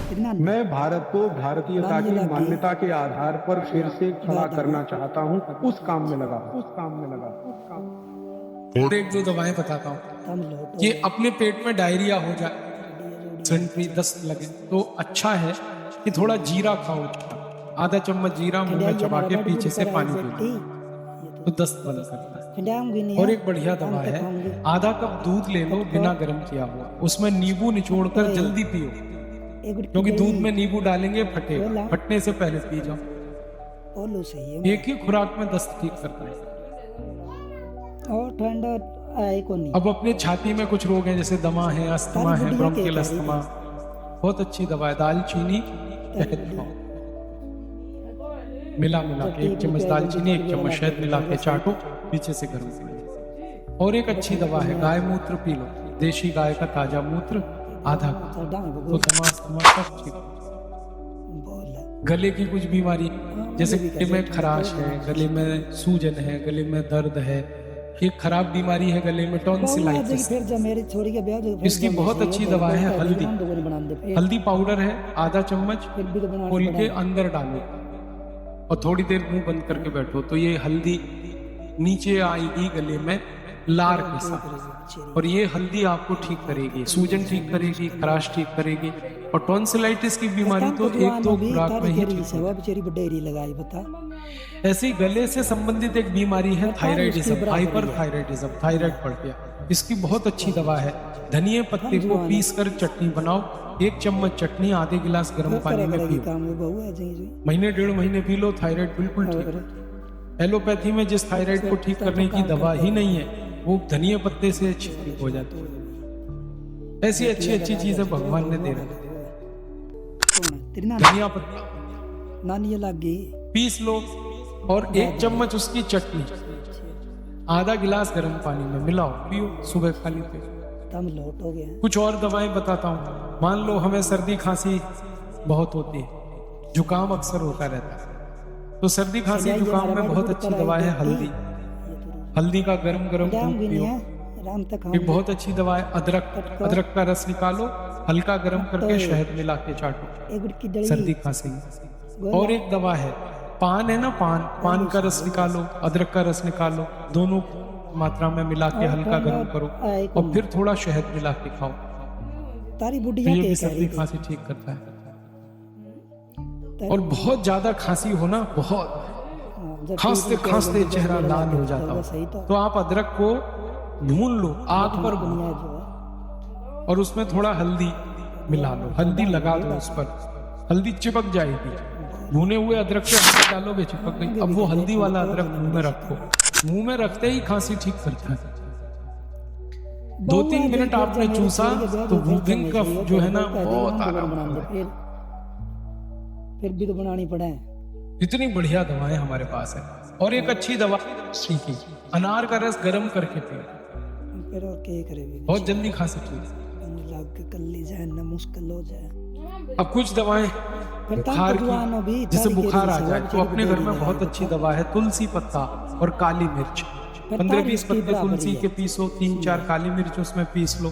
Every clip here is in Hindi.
मैं भारत को भारतीयता की मान्यता के आधार पर फिर से खड़ा करना चाहता हूँ। उस काम में लगा। और एक दो दवाएं बताता हूँ कि अपने पेट में डायरिया हो जाए, डिसेंट्री, दस्त लगे, तो अच्छा है कि थोड़ा जीरा खाओ। आधा चम्मच जीरा मुंह में चबा के पीछे से पानी पी लो, तो दस्त बंद करता है। और एक बढ़िया दवा है, आधा कप दूध ले लो बिना गर्म किया हुआ, उसमें नींबू निचोड़कर जल्दी पियो, क्योंकि दूध में नींबू डालेंगे फटेगा, फटने से पहले पी जाओ। एक ही खुराक में दस्त ठीक करता है। और ठंडा आए को नहीं। अब अपने छाती में कुछ रोग हैं, जैसे दमा है, अस्थमा है, ब्रोंकियल अस्थमा, बहुत अच्छी दवा है। दालचीनी मिला के 1 चम्मच दालचीनी 1 चम्मच शहद मिला के चाटो, पीछे से गर्म करो। और एक अच्छी दवा है, गाय मूत्र पी लो, देशी गाय का ताजा मूत्र आधा कप, तो दमा सब ठीक। गले की कुछ बीमारी, जैसे गले में खराश है, गले में सूजन है, गले में दर्द है, एक खराब बीमारी है गले में, टॉन्सिलाइटिस, इसकी बहुत अच्छी दवा है हल्दी। हल्दी पाउडर है, आधा चम्मच खोल के अंदर डालो और थोड़ी देर मुंह बंद करके बैठो, तो ये हल्दी नीचे आएगी गले में लार के साथ, और ये हल्दी आपको ठीक करेगी, सूजन ठीक करेगी, खराश ठीक करेगी, और टॉन्सिलाइटिस की बीमारी तो 1-2 खुराक में ही ठीक। ऐसी गले से संबंधित एक बीमारी है थायराइडिज्म, हाइपरथायराइडिज्म, थायराइड बढ़ गया, इसकी बहुत अच्छी दवा है। धनिये पत्ते को पीस कर चटनी बनाओ, 1 चम्मच चटनी आधे गिलास गर्म पानी में पियो, महीने 1.5 महीने पी लो, थायराइड बिल्कुल ठीक। एलोपैथी में जिस थायराइड को ठीक करने की दवा ही नहीं है, वो धनिये पत्ते से ठीक हो जाती है। ऐसी अच्छी अच्छी चीजें भगवान ने दे रखी। धनिया पत्ता पीस लो और 1 चम्मच उसकी चटनी आधा गिलास गर्म पानी में मिलाओ, पियो, सुबह खाली पेट। हो गया। कुछ और दवाएं बताता हूँ। मान लो हमें सर्दी खांसी बहुत होती है, जुकाम अक्सर होता रहता है, तो सर्दी खांसी जुकाम में बहुत अच्छी दवा है हल्दी। हल्दी का गरम दूध पियो, ये बहुत अच्छी दवा है। अदरक का रस निकालो, हल्का गरम करके शहद मिला के चाटो, सर्दी खांसी। और एक दवा है, पान है ना, पान का रस निकालो, अदरक का रस निकालो, दोनों मात्रा में मिला के हल्का गर्म करो और फिर थोड़ा शहद मिला के खाओ, तो ये भी सर्दी खांसी ठीक करता है। और बहुत ज्यादा खांसी हो ना, बहुत खांसते खांसते चेहरा लाल हो जाता हो, तो आप अदरक को भून लो, आग पर भूनो, और उसमें थोड़ा हल्दी मिला लो, हल्दी लगा दो उस पर, हल्दी चिपक जाएगी, भुने हुए अदरक पे हल्दी डालोगे चिपक गई। अब वो हल्दी वाला अदरक मुंह में रखो, मुंह में रखते ही खांसी ठीक करता है। 2-3 मिनट आपने चूसा तो वूथिंग कफ जो है ना, बहुत आराम है। फिर भी तो बनानी पड़े। इतनी बढ़िया दवाएं हमारे पास है। और एक अच्छी दवा सीखी, अनार का रस गर्म करके पियो, बहुत जल्दी खांसी ठीक। मुश्किल हो जाए। अब कुछ दवाएं बुखार की, जैसे बुखार आ जाए तो अपने घर में बहुत अच्छी दवा है, तुलसी पत्ता और काली मिर्च। 15-20 पत्ते तुलसी के पीसो, 3-4 काली मिर्च उसमें पीस लो,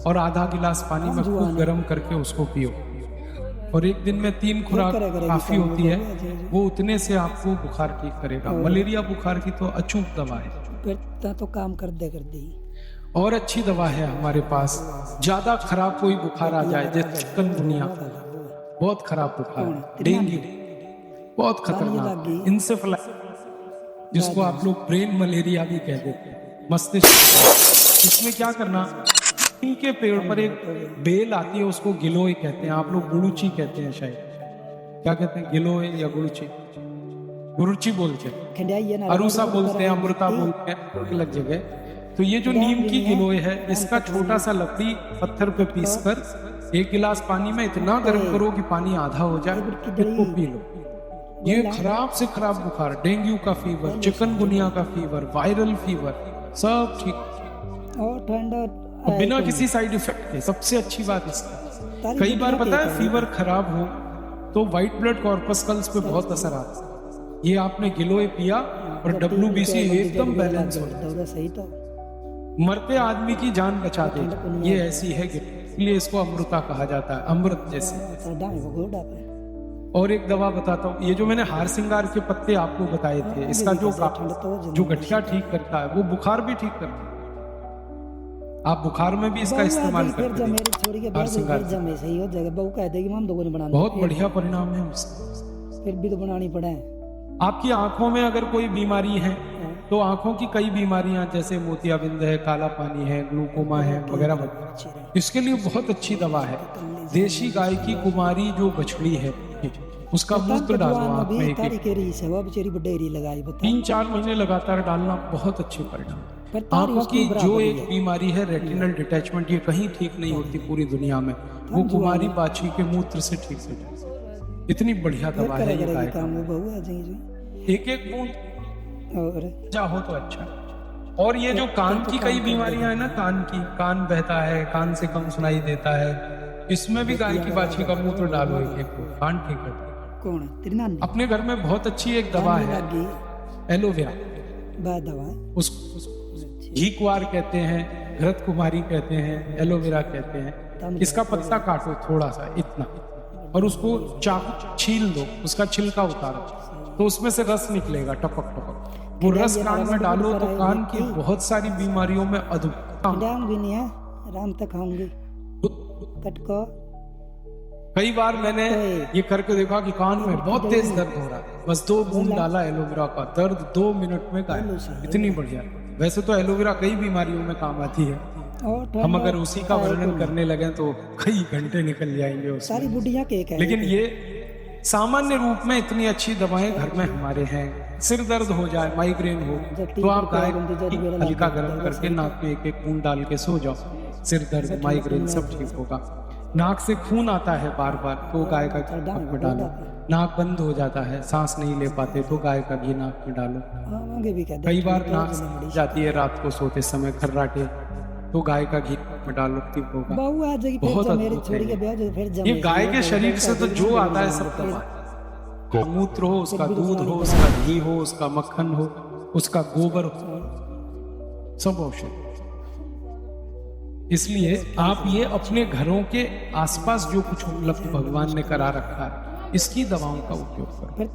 और आधा गिलास पानी में खूब गर्म करके उसको पियो। और एक दिन में 3 खुराक काफी होती है, वो उतने से आपको बुखार ठीक करेगा। मलेरिया बुखार की तो अचूक दवा है, तो काम कर दी। और अच्छी दवा है हमारे पास, ज्यादा खराब कोई बुखार आ जाए, जैसे चिकनगुनिया, बहुत खराब बुखार, डेंगू बहुत खतरनाक, इंसेफेलाइटिस जिसको आप लोग ब्रेन मलेरिया भी कह देते हैं, मस्तिष्क। इसमें क्या करना, इनके पेड़ पर एक बेल आती है, उसको गिलोय कहते हैं, आप लोग गुरुची कहते हैं शायद, क्या कहते हैं, गिलोय या गुरुची? गुरुची बोलते हैं, अरुसा बोलते हैं, अमृता बोलते हैं अलग जगह। तो ये जो नीम की गिलोय है, इसका छोटा सा लकड़ी पत्थर पे पीस कर 1 गिलास पानी में इतना गर्म करो कि पानी आधा हो जाए, इसको पी लो। ये खराब से खराब बुखार, डेंगू का फीवर, चिकनगुनिया का फीवर, वायरल फीवर, सब ठीक, और बिना किसी साइड इफेक्ट के। सबसे अच्छी बात इसका, कई बार पता है फीवर खराब हो तो व्हाइट ब्लड कॉर्पस्कल्स पे बहुत असर आता है। ये आपने गिलोय पिया और WBC एकदम बैलेंस हो, मरते आदमी की जान बचा दे, ये ऐसी है गिलोय। इसलिए इसको अमृता कहा जाता है, अमृत जैसे। साडा है वो गोड़ा पे और एक दवा बताता हूँ, ये जो मैंने हार सिंगार के पत्ते आपको बताए थे, इसका जो गठिया ठीक करता है वो बुखार भी ठीक करता है। आप बुखार में भी इसका इस्तेमाल फिर करते जब हैं। मेरी छोरी के हार बाद सिंगार फिर जब मैं सही हो जाएगा बहू कह देगी हम दोनों बनाना बहुत बढ़िया परिणाम है उसका। फिर भी तो बनानी पड़े। आपकी आंखों में अगर कोई बीमारी है तो आंखों की कई बीमारियां जैसे मोतियाबिंद है, काला पानी है, ग्लूकोमा है वगैरह वगैरह, इसके लिए बहुत अच्छी दवा है। देशी गाय की कुमारी जो बछड़ी है उसका मूत्र डालो आंख में एक एक। के रीस है वो बेचारी बडेरी लगाई बता 3-4 महीने लगातार डालना बहुत अच्छे परिणाम। पर तारी आंखों उसकी की जो बराबर ही एक है। बीमारी है रेटिनल डिटैचमेंट, ये कहीं ठीक नहीं होती पूरी दुनिया में, वो कुमारी बाछी के मूत्र से ठीक हो जाती। इतनी बढ़िया दवा है ये करेगी गाय काम वो बहू आ जाएगी एक एक बूंद और जा हो तो अच्छा। और ये जो कान की कई बीमारियां है ना, कान की, कान बहता है, कान से कम सुनाई देता है, इसमें भी गाय की बाछी का मूत्र डालो एक एक को, कान ठीक करता है। कौन है तेरी नानी अपने घर में बहुत अच्छी एक दवा है लगी एलोवेरा, बात दवा है उस घी कुआर कहते हैं, घृत कुमारी कहते हैं, एलोवेरा कहते हैं। इसका पत्ता काटो थोड़ा सा इतना और उसको चाकू छील दो, उसका छिलका उतारो तो उसमें से रस निकलेगा टपक टपक। वो रस कान में डालो तो कान की बहुत सारी बीमारियों में अद्भुत। जाऊंगी नहीं है आराम तक खाऊंगी कटको कई बार मैंने ये करके देखा कि कान में बहुत तेज दर्द हो रहा है, बस 2 बूंद डाला एलोवेरा का, दर्द 2 मिनट में गायब। इतनी बढ़िया। वैसे तो एलोवेरा कई बीमारियों में काम आती है, और हम अगर उसी का वर्णन करने लगे तो कई घंटे निकल जाएंगे उसमें। सारी बुढ़िया केक है लेकिन ये सामान्य रूप में इतनी अच्छी दवाएं घर में हमारे हैं। सिर दर्द हो जाए, माइग्रेन हो, तो आप गाय की हल्का गर्म करके नाक में एक एक बूंद डाल के सो जाओ, सिर दर्द माइग्रेन सब ठीक होगा। नाक से खून आता है बार बार तो गाय का घी नाक में डालो। नाक बंद हो जाता है, सांस नहीं ले पाते तो गाय का घी नाक में डालो। आगे भी कहते कई बार नाक जाती है रात को सोते समय खर्राटे, तो गाय का घी में डालो, ठीक होगा। बहू आ जाएगी बहुत फिर मेरी अद्भुत छोरी है के ब्याह जो फिर जब ये गाय के शरीर से तो जो आता है सब दवा है। मूत्र हो, उसका दूध हो, उसका घी हो, उसका मक्खन हो, उसका गोबर हो, सब औषध। इसलिए आप ये अपने घरों के आसपास जो कुछ उपलब्ध भगवान ने करा रखा है, इसकी दवाओं का उपयोग करो। फिर